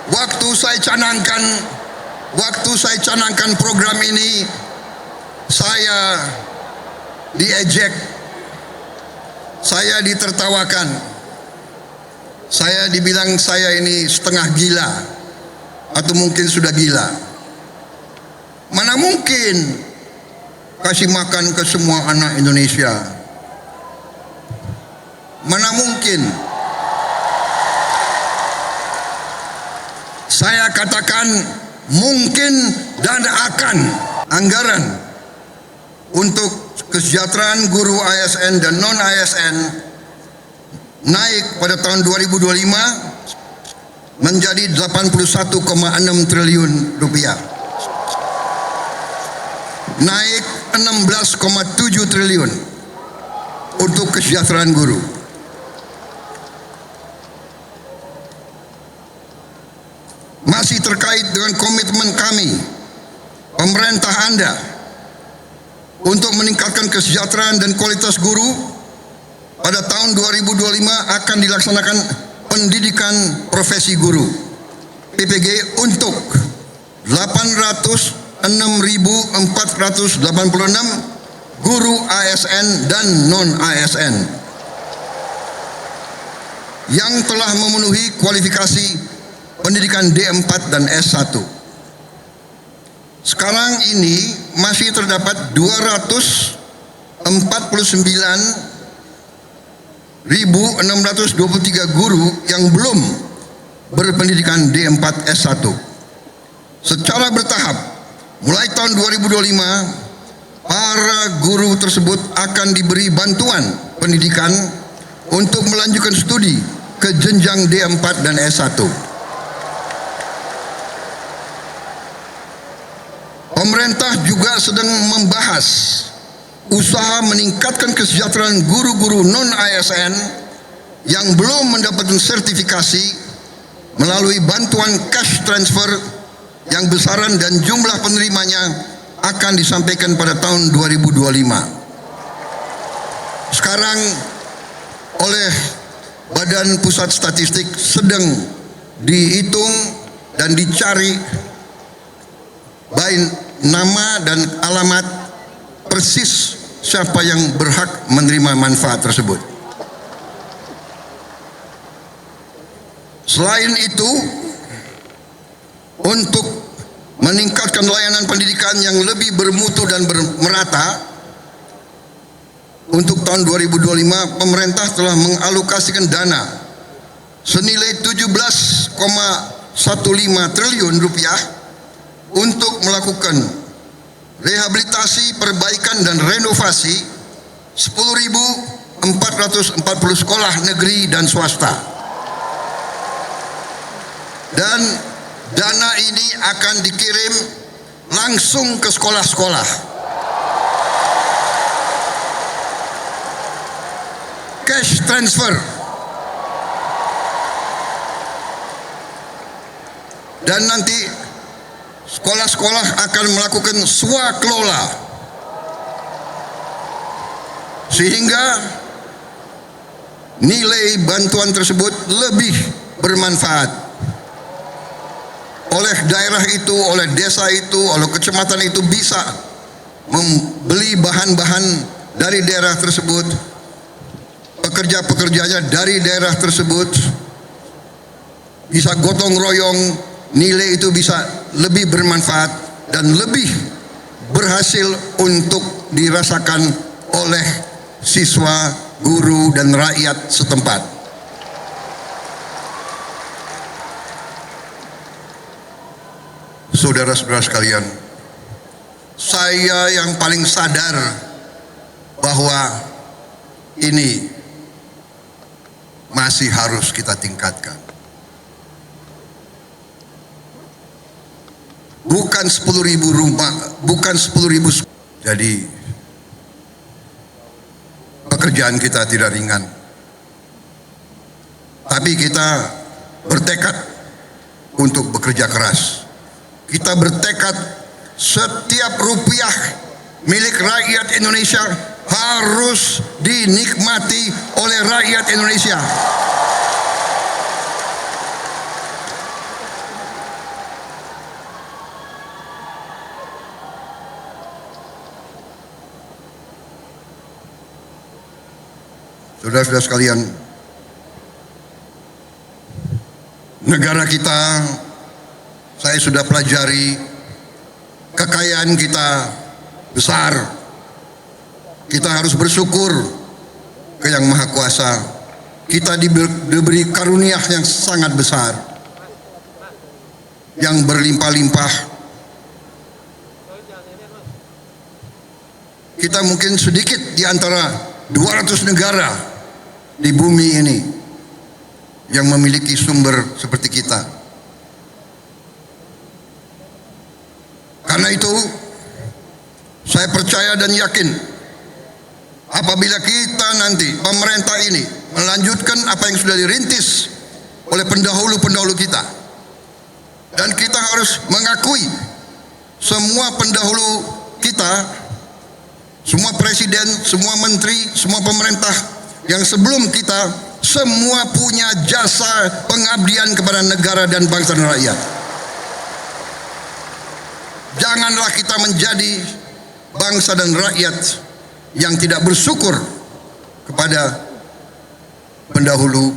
Waktu saya canangkan program ini, saya diejek, saya ditertawakan, saya dibilang saya ini setengah gila atau mungkin sudah gila. Mana mungkin kasih makan ke semua anak Indonesia? Mana mungkin? Saya katakan mungkin dan akan. Anggaran untuk kesejahteraan guru ASN dan non ASN naik pada tahun 2025 menjadi 81,6 triliun rupiah, naik 16,7 triliun untuk kesejahteraan guru. Masih terkait dengan komitmen kami, pemerintah Anda, untuk meningkatkan kesejahteraan dan kualitas guru, pada tahun 2025 akan dilaksanakan pendidikan profesi guru PPG untuk 806.486 guru ASN dan non ASN yang telah memenuhi kualifikasi pendidikan D4 dan S1. Sekarang ini masih terdapat 249.623 guru yang belum berpendidikan D4 S1. Secara bertahap, mulai tahun 2025, para guru tersebut akan diberi bantuan pendidikan untuk melanjutkan studi ke jenjang D4 dan S1. Pemerintah juga sedang membahas usaha meningkatkan kesejahteraan guru-guru non-ASN yang belum mendapatkan sertifikasi melalui bantuan cash transfer yang besaran dan jumlah penerimanya akan disampaikan pada tahun 2025. Sekarang oleh Badan Pusat Statistik sedang dihitung dan dicari baik nama dan alamat persis siapa yang berhak menerima manfaat tersebut. Selain itu, untuk meningkatkan layanan pendidikan yang lebih bermutu dan merata, untuk tahun 2025 pemerintah telah mengalokasikan dana senilai 17,15 triliun rupiah untuk melakukan rehabilitasi, perbaikan dan renovasi 10.440 sekolah negeri dan swasta. Dan dana ini akan dikirim langsung ke sekolah-sekolah. Cash transfer. Dan nanti sekolah-sekolah akan melakukan swakelola sehingga nilai bantuan tersebut lebih bermanfaat oleh daerah itu, oleh desa itu, oleh kecamatan itu, bisa membeli bahan-bahan dari daerah tersebut, pekerja-pekerjanya dari daerah tersebut, bisa gotong royong, nilai itu bisa lebih bermanfaat dan lebih berhasil untuk dirasakan oleh siswa, guru dan rakyat setempat. Saudara-saudara sekalian, saya yang paling sadar bahwa ini masih harus kita tingkatkan. Bukan 10.000 rumah, bukan 10.000. Jadi pekerjaan kita tidak ringan. Tapi kita bertekad untuk bekerja keras. Kita bertekad setiap rupiah milik rakyat Indonesia harus dinikmati oleh rakyat Indonesia. Saudara-saudara sekalian, negara kita, saya sudah pelajari, kekayaan kita besar. Kita harus bersyukur ke Yang Maha Kuasa. Kita diberi karunia yang sangat besar, yang berlimpah-limpah. Kita mungkin sedikit di antara 200 negara di bumi ini yang memiliki sumber seperti kita. Karena itu, saya percaya dan yakin apabila kita nanti, pemerintah ini melanjutkan apa yang sudah dirintis oleh pendahulu-pendahulu kita, dan kita harus mengakui semua pendahulu kita, semua presiden, semua menteri, semua pemerintah yang sebelum kita, semua punya jasa pengabdian kepada negara dan bangsa dan rakyat. Janganlah kita menjadi bangsa dan rakyat yang tidak bersyukur kepada pendahulu,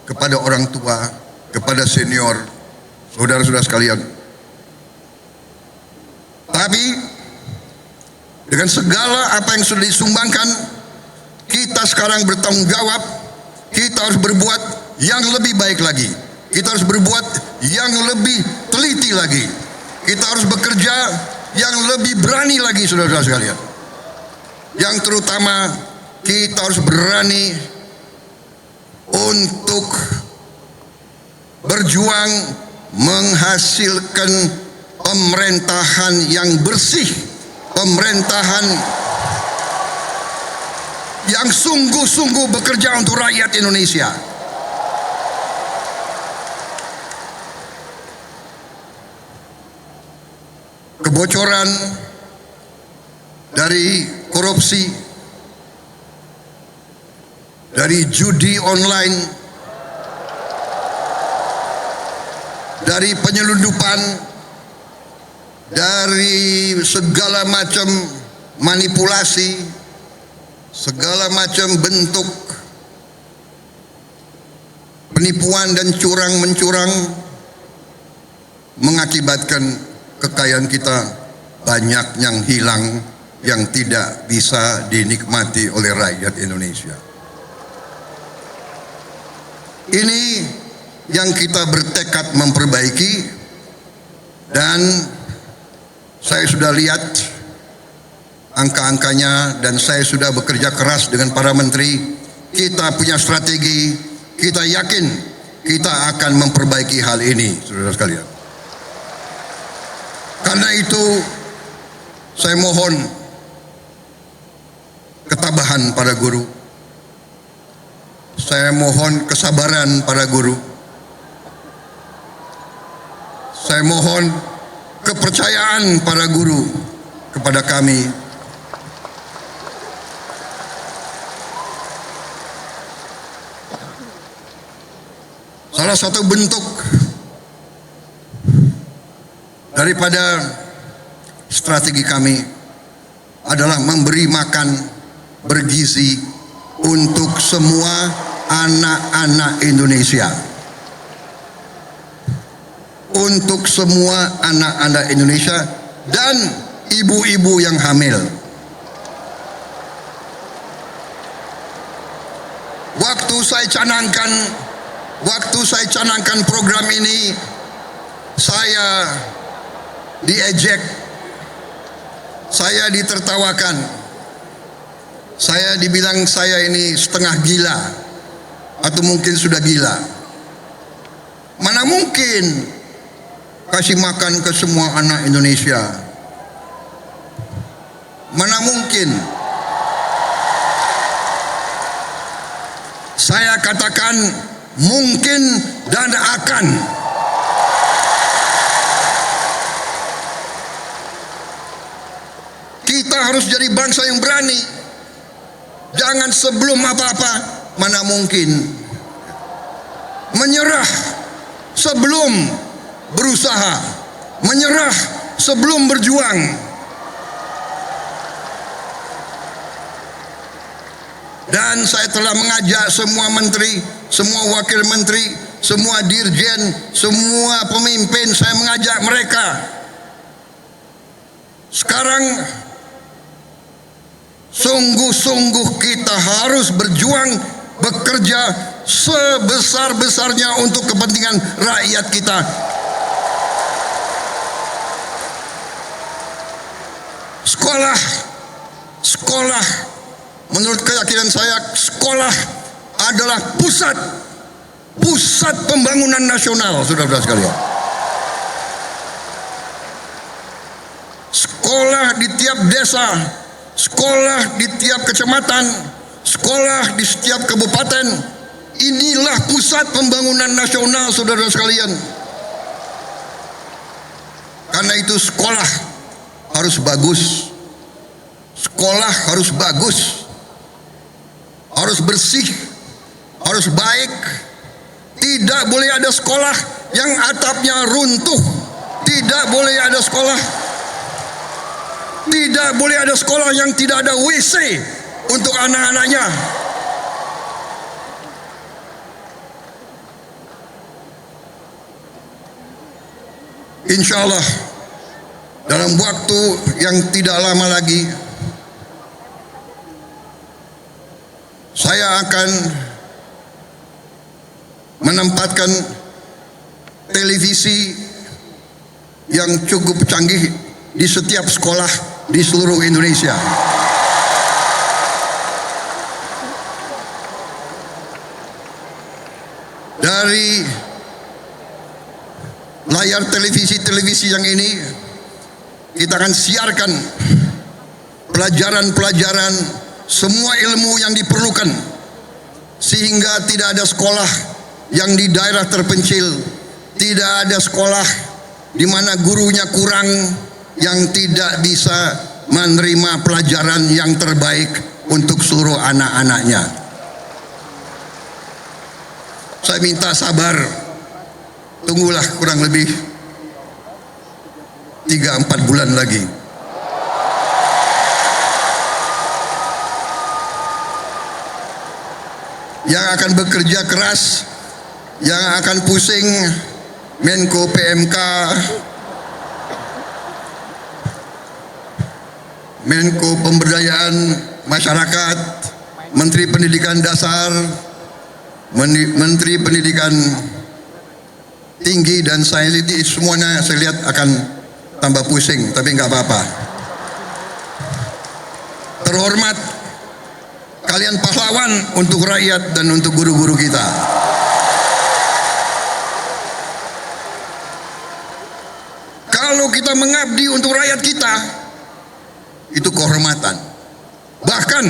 kepada orang tua, kepada senior, saudara-saudara sekalian. Tapi dengan segala apa yang sudah disumbangkan, kita sekarang bertanggung jawab. Kita harus berbuat yang lebih baik lagi. Kita harus berbuat yang lebih teliti lagi. Kita harus bekerja yang lebih berani lagi, saudara-saudara sekalian. Yang terutama, kita harus berani untuk berjuang menghasilkan pemerintahan yang bersih, pemerintahan yang sungguh-sungguh bekerja untuk rakyat Indonesia. Kebocoran dari korupsi, dari judi online, dari penyelundupan, dari segala macam manipulasi, segala macam bentuk penipuan dan curang-mencurang mengakibatkan kekayaan kita banyak yang hilang, yang tidak bisa dinikmati oleh rakyat Indonesia. Ini yang kita bertekad memperbaiki, dan saya sudah lihat angka-angkanya, dan saya sudah bekerja keras dengan para menteri. Kita punya strategi, kita yakin kita akan memperbaiki hal ini, saudara sekalian. Karena itu, saya mohon ketabahan para guru, saya mohon kesabaran para guru, saya mohon kepercayaan para guru kepada kami. Salah satu bentuk daripada strategi kami adalah memberi makan bergizi untuk semua anak-anak Indonesia. Untuk semua anak-anak Indonesia dan ibu-ibu yang hamil. Waktu saya canangkan program ini, saya diejek, saya ditertawakan, saya dibilang saya ini setengah gila atau mungkin sudah gila. Mana mungkin kasih makan ke semua anak Indonesia? Mana mungkin? Saya katakan mungkin dan akan. Kita harus jadi bangsa yang berani. Jangan sebelum apa-apa, mana mungkin, menyerah sebelum berusaha, menyerah sebelum berjuang. Dan saya telah mengajak semua menteri, semua wakil menteri, semua dirjen, semua pemimpin, saya mengajak mereka. Sekarang sungguh-sungguh kita harus berjuang, bekerja sebesar-besarnya untuk kepentingan rakyat kita. Sekolah, menurut keyakinan saya, sekolah adalah pusat pembangunan nasional, saudara-saudara sekalian. Sekolah di tiap desa, sekolah di tiap kecamatan, sekolah di setiap kabupaten, inilah pusat pembangunan nasional, saudara sekalian. Karena itu sekolah harus bagus, sekolah harus bagus, harus bersih, harus baik. Tidak boleh ada sekolah yang atapnya runtuh, tidak boleh ada sekolah yang tidak ada WC untuk anak-anaknya. Insya Allah dalam waktu yang tidak lama lagi saya akan menempatkan televisi yang cukup canggih di setiap sekolah di seluruh Indonesia. Dari layar televisi yang ini kita akan siarkan pelajaran-pelajaran, semua ilmu yang diperlukan, sehingga tidak ada sekolah yang di daerah terpencil, tidak ada sekolah di mana gurunya kurang, yang tidak bisa menerima pelajaran yang terbaik untuk seluruh anak-anaknya. Saya minta sabar, tunggulah kurang lebih 3-4 bulan lagi. Yang akan bekerja keras, yang akan pusing Menko PMK, Menko Pemberdayaan Masyarakat, Menteri Pendidikan Dasar, Menteri Pendidikan Tinggi dan Sains, itu semuanya saya lihat akan tambah pusing, tapi nggak apa-apa. Terhormat, kalian pahlawan untuk rakyat dan untuk guru-guru kita. Kalau kita mengabdi untuk rakyat kita, itu kehormatan. Bahkan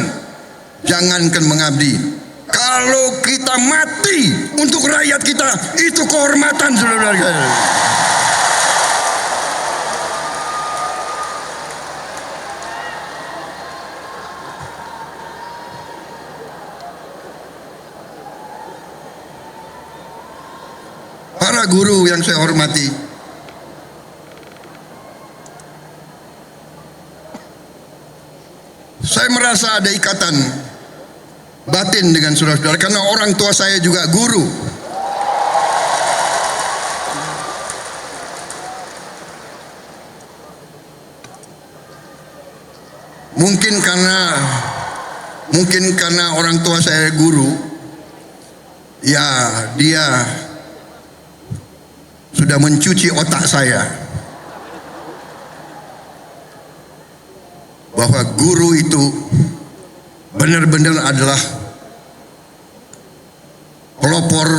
jangankan mengabdi, kalau kita mati untuk rakyat kita, itu kehormatan, saudara-saudara. Para guru yang saya hormati, saya merasa ada ikatan batin dengan saudara-saudara karena orang tua saya juga guru. Mungkin karena orang tua saya guru, ya dia sudah mencuci otak saya bahwa guru itu benar-benar adalah pelopor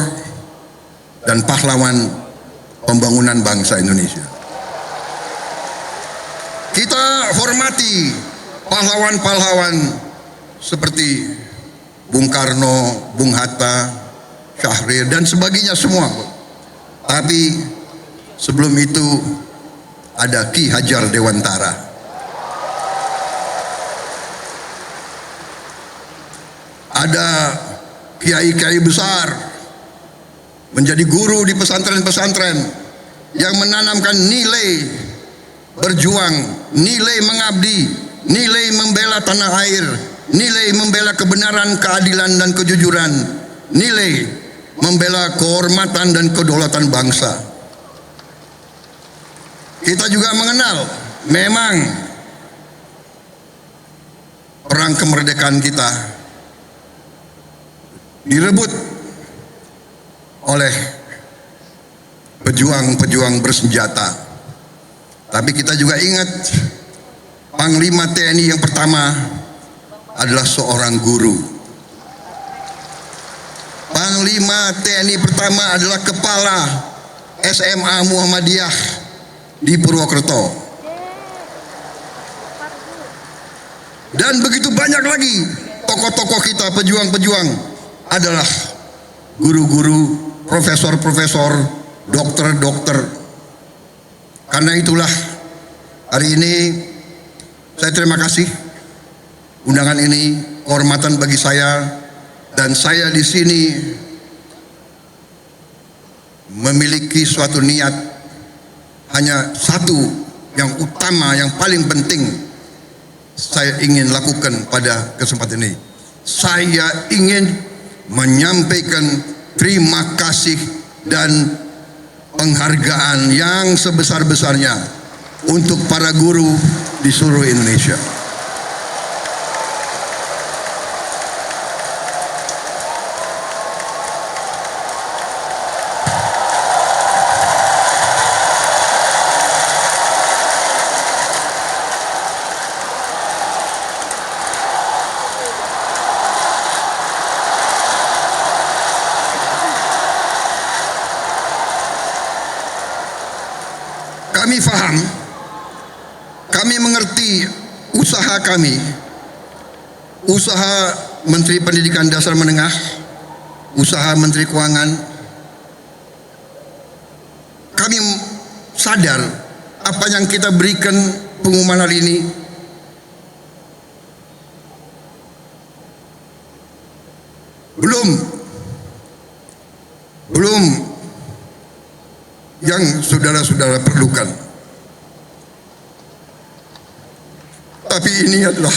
dan pahlawan pembangunan bangsa Indonesia. Kita hormati pahlawan-pahlawan seperti Bung Karno, Bung Hatta, Syahrir dan sebagainya semua. Tapi sebelum itu ada Ki Hajar Dewantara. Ada kiai-kiai besar menjadi guru di pesantren-pesantren yang menanamkan nilai berjuang, nilai mengabdi, nilai membela tanah air, nilai membela kebenaran, keadilan, dan kejujuran, nilai membela kehormatan dan kedaulatan bangsa. Kita juga mengenal memang perang kemerdekaan kita direbut oleh pejuang-pejuang bersenjata. Tapi kita juga ingat Panglima TNI yang pertama adalah seorang guru. Panglima TNI pertama adalah kepala SMA Muhammadiyah di Purwokerto. Dan begitu banyak lagi tokoh-tokoh kita, pejuang-pejuang adalah guru-guru, profesor-profesor, dokter-dokter. Karena itulah hari ini saya terima kasih undangan ini, kehormatan bagi saya, dan saya di sini memiliki suatu niat hanya satu yang utama, yang paling penting saya ingin lakukan pada kesempatan ini. Saya ingin menyampaikan terima kasih dan penghargaan yang sebesar-besarnya untuk para guru di seluruh Indonesia. Kami faham, kami mengerti usaha kami, usaha Menteri Pendidikan Dasar Menengah, usaha Menteri Keuangan. Kami sadar apa yang kita berikan pengumuman hari ini belum yang saudara-saudara perlukan. Tapi ini adalah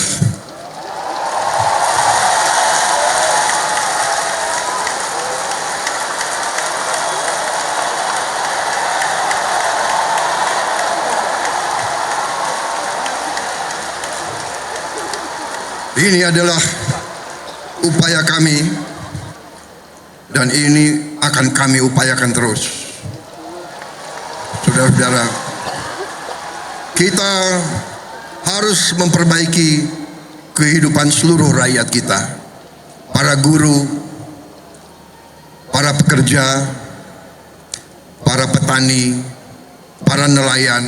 upaya kami, dan ini akan kami upayakan terus. Saudara-saudara, kita harus memperbaiki kehidupan seluruh rakyat kita, para guru, para pekerja, para petani, para nelayan,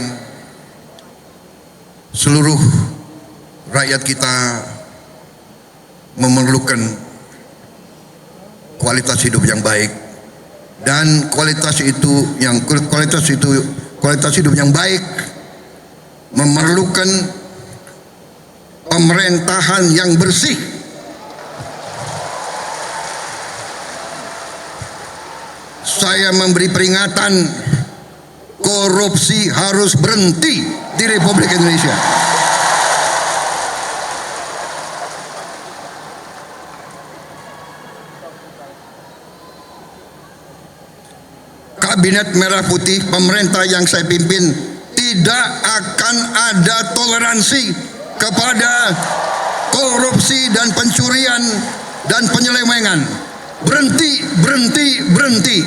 seluruh rakyat kita memerlukan kualitas hidup yang baik. Dan kualitas hidup yang baik memerlukan pemerintahan yang bersih. Saya memberi peringatan, korupsi harus berhenti di Republik Indonesia. Kabinet Merah Putih, pemerintah yang saya pimpin, tidak akan ada toleransi kepada korupsi dan pencurian dan penyelewengan. Berhenti, berhenti, berhenti.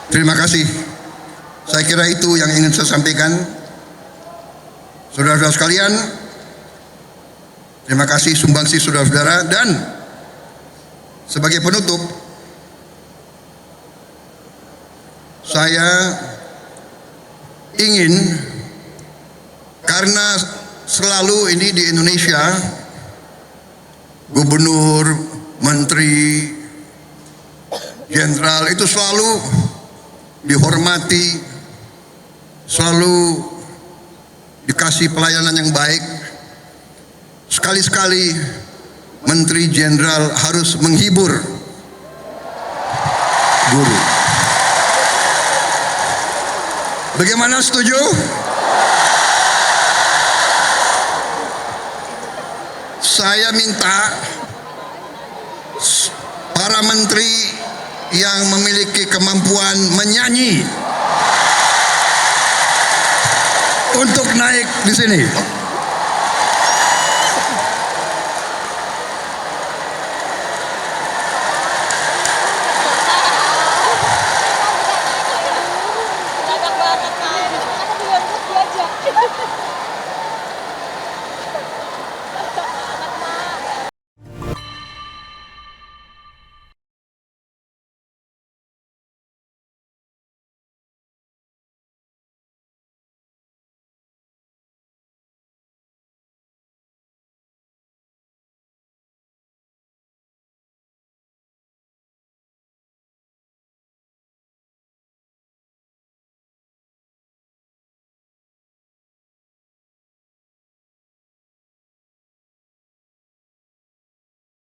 Terima kasih. Saya kira itu yang ingin saya sampaikan. Saudara-saudara sekalian, terima kasih sumbangsi saudara-saudara. Dan sebagai penutup, saya ingin, karena selalu ini di Indonesia gubernur, menteri, jenderal itu selalu dihormati, selalu dikasih pelayanan yang baik. Sekali-sekali menteri jenderal harus menghibur guru. Bagaimana, setuju? saya minta para menteri yang memiliki kemampuan menyanyi untuk naik di sini.